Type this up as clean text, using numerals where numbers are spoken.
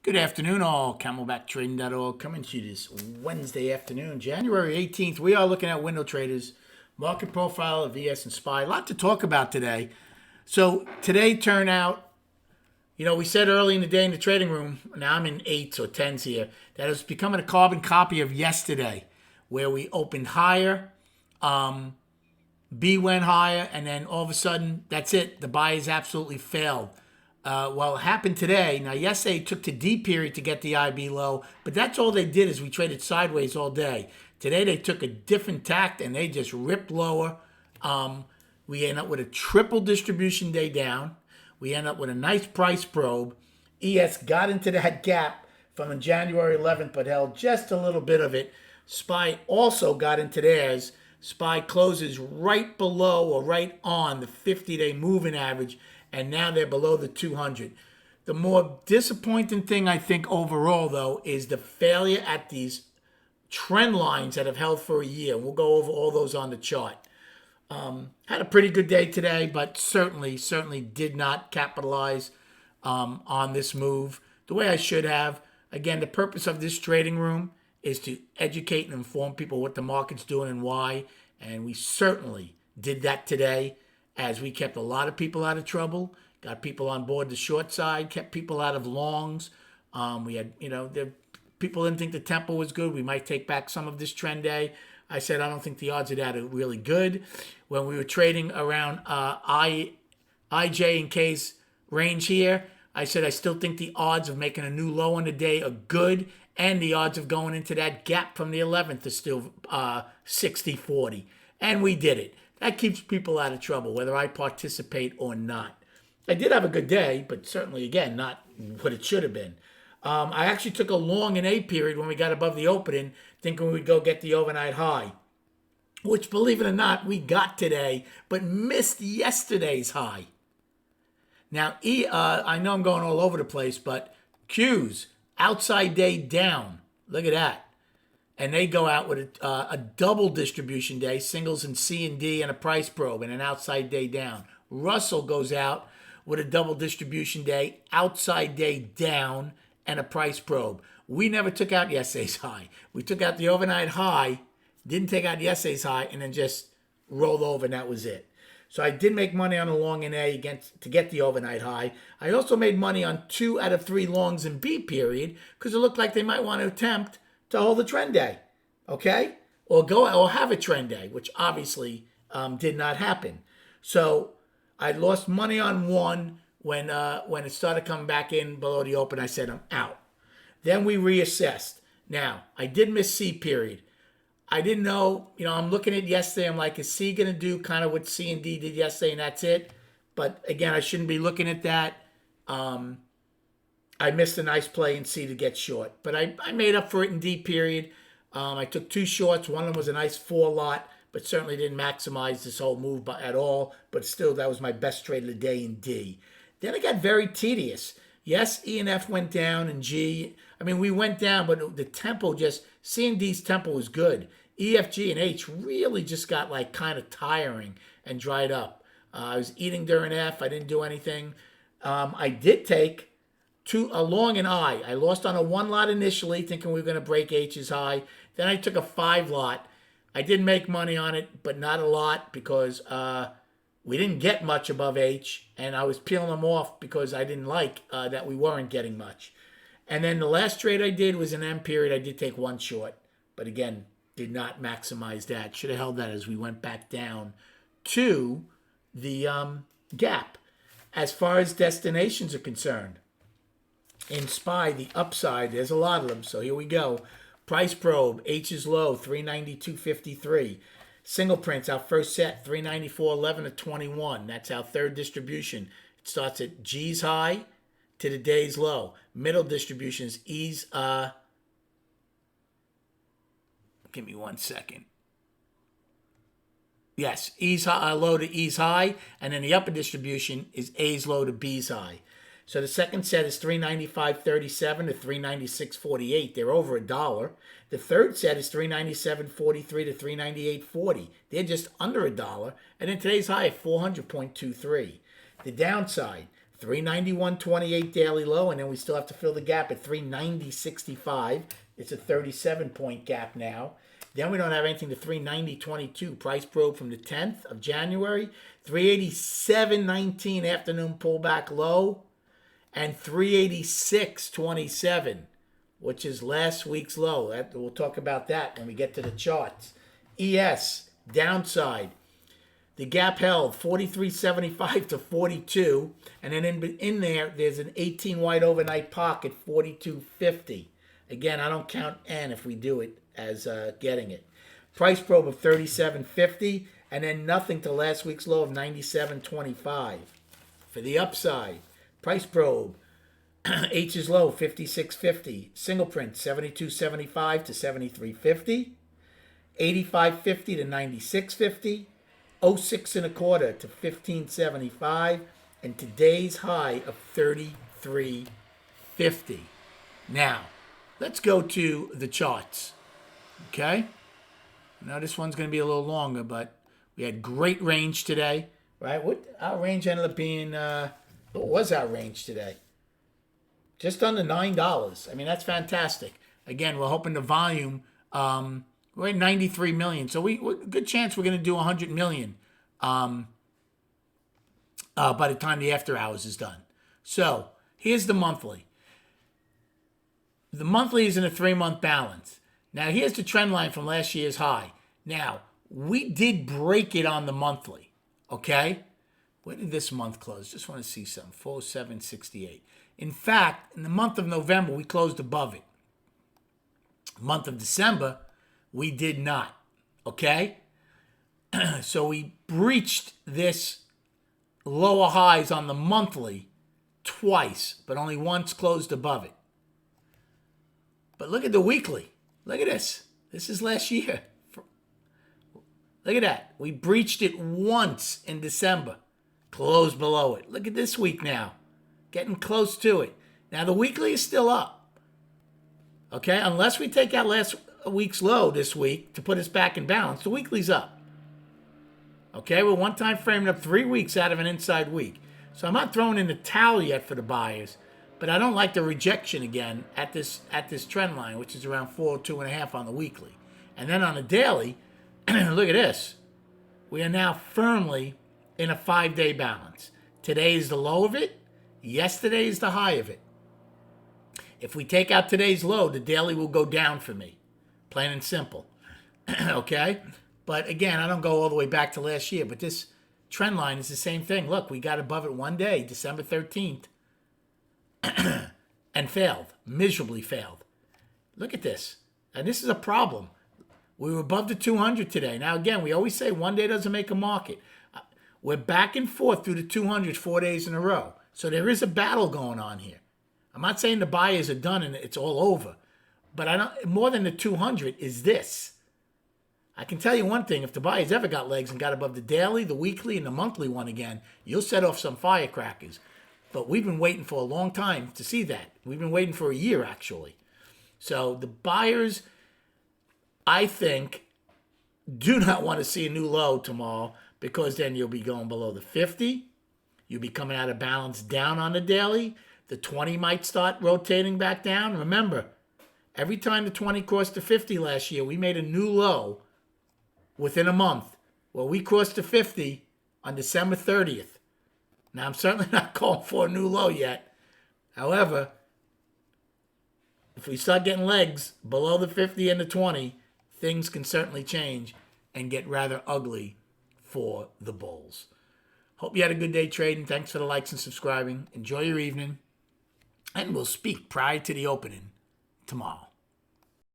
Good afternoon, all. CamelbackTrading.org coming to you this Wednesday afternoon, January 18th. We are looking at window traders, market profile of VS and SPY. A lot to talk about today. So today turned out, we said early in the day in the trading room, now I'm in 8s or 10s here, that it's becoming a carbon copy of yesterday, where we opened higher, B went higher, and then all of a sudden, that's it. The buyers absolutely failed. Well, it happened today. Now, yesterday it took to D period to get the IB low, but that's all they did is we traded sideways all day. Today they took a different tact and they just ripped lower. We end up with a triple distribution day down. We end up with a nice price probe. ES got into that gap from January 11th, but held just a little bit of it. SPY also got into theirs. SPY closes right below or right on the 50-day moving average, and now they're below the 200. The more disappointing thing, I think, overall, though, is the failure at these trend lines that have held for a year. We'll go over all those on the chart. Had a pretty good day today, but certainly did not capitalize on this move the way I should have. Again, the purpose of this trading room is to educate and inform people what the market's doing and why, and we certainly did that today, as we kept a lot of people out of trouble, got people on board the short side, kept people out of longs. We had, people didn't think the tempo was good. We might take back some of this trend day. I said I don't think the odds of that are really good. When we were trading around IJ and K's range here, I said I still think the odds of making a new low on the day are good, and the odds of going into that gap from the 11th are still 60-40. And we did it. That keeps people out of trouble, whether I participate or not. I did have a good day, but certainly, again, not what it should have been. I actually took a long in A period when we got above the opening, thinking we'd go get the overnight high, which, believe it or not, we got today, but missed yesterday's high. Now, I know I'm going all over the place, but Q's, outside day down. Look at that. And they go out with a double distribution day, singles and C and D, and a price probe, and an outside day down. Russell goes out with a double distribution day, outside day down, and a price probe. We never took out yesterday's high. We took out the overnight high, didn't take out yesterday's high, and then just rolled over, and that was it. So I did make money on a long in A to get the overnight high. I also made money on 2 out of 3 longs in B period because it looked like they might want to attempt to hold a trend day, okay? Or have a trend day, which obviously did not happen. So I lost money on one when it started coming back in below the open. I said, I'm out. Then we reassessed. Now, I did miss C period. I didn't know, I'm looking at yesterday. I'm like, is C going to do kind of what C and D did yesterday, and that's it? But again, I shouldn't be looking at that. I missed a nice play in C to get short. But I made up for it in D period. I took 2 shorts. One of them was a nice 4 lot, but certainly didn't maximize this whole move at all. But still, that was my best trade of the day in D. Then it got very tedious. Yes, E and F went down, and G. I mean, we went down, but the tempo C and D's tempo was good. E, F, G, and H really just got like kind of tiring and dried up. I was eating during F. I didn't do anything. I did take a long in I. I lost on a 1 lot initially, thinking we were going to break H's high. Then I took a 5 lot. I did make money on it, but not a lot because we didn't get much above H, and I was peeling them off because I didn't like that we weren't getting much. And then the last trade I did was an M period. I did take 1 short, but again, did not maximize that. Should have held that as we went back down to the gap. As far as destinations are concerned, in SPY, the upside, there's a lot of them, so here we go. Price probe, H is low, 392.53. Single prints, our first set, 394.11 to 21. That's our third distribution. It starts at G's high to the day's low. Middle distributions, E's, give me 1 second. Yes, E's high, low to E's high, and then the upper distribution is A's low to B's high. So the second set is 395.37 to 396.48. They're over $1. The third set is 397.43 to 398.40. They're just under $1. And then today's high at 400.23. The downside, 391.28 daily low, and then we still have to fill the gap at 390.65. It's a 37-point gap now. Then we don't have anything to 390.22. Price probe from the 10th of January. 387.19 afternoon pullback low. And 386.27, which is last week's low. We'll talk about that when we get to the charts. ES, downside. The gap held 43.75 to 42. And then in there, there's an 18 wide overnight pocket, 42.50. Again, I don't count N if we do it as getting it. Price probe of 37.50, and then nothing to last week's low of 97.25. For the upside, price probe, H's low 56.50, single print 72.75 to 73.50, 85.50 to 96.50, 06 and a quarter to 15.75, and today's high of 33.50. Now, let's go to the charts. Okay? Now this one's going to be a little longer, but we had great range today, right? What our range ended up being, what was our range today? Just under $9. I mean, that's fantastic. Again, we're hoping the volume, we're at 93 million. So we're good chance we're going to do 100 million by the time the after hours is done. So here's the monthly. The monthly is in a 3-month balance. Now, here's the trend line from last year's high. Now, we did break it on the monthly, okay? Where did this month close? Just want to see something. 407.68. In fact, in the month of November, we closed above it. Month of December, we did not, okay? So we breached this lower highs on the monthly twice, but only once closed above it. But look at the weekly. Look at this. This is last year. Look at that. We breached it once in December. Closed below it. Look at this week now. Getting close to it. Now the weekly is still up. Okay? Unless we take out last week's low this week to put us back in balance, the weekly's up. Okay? We're one time framing up 3 weeks out of an inside week. So I'm not throwing in the towel yet for the buyers. But I don't like the rejection again at this trend line, which is around 402.5 on the weekly. And then on the daily, look at this. We are now firmly in a 5-day balance. Today is the low of it. Yesterday is the high of it. If we take out today's low, the daily will go down for me. Plain and simple. Okay? But again, I don't go all the way back to last year. But this trend line is the same thing. Look, we got above it one day, December 13th. And failed, miserably failed. Look at this. And this is a problem. We were above the 200 today. Now, again, we always say one day doesn't make a market. We're back and forth through the 200 4 days in a row. So there is a battle going on here. I'm not saying the buyers are done and it's all over. But more than the 200 is this. I can tell you one thing. If the buyers ever got legs and got above the daily, the weekly, and the monthly one again, you'll set off some firecrackers. But we've been waiting for a long time to see that. We've been waiting for a year, actually. So the buyers, I think, do not want to see a new low tomorrow because then you'll be going below the 50. You'll be coming out of balance down on the daily. The 20 might start rotating back down. Remember, every time the 20 crossed the 50 last year, we made a new low within a month. Well, we crossed the 50 on December 30th. Now, I'm certainly not calling for a new low yet. However, if we start getting legs below the 50 and the 20, things can certainly change and get rather ugly for the bulls. Hope you had a good day trading. Thanks for the likes and subscribing. Enjoy your evening. And we'll speak prior to the opening tomorrow.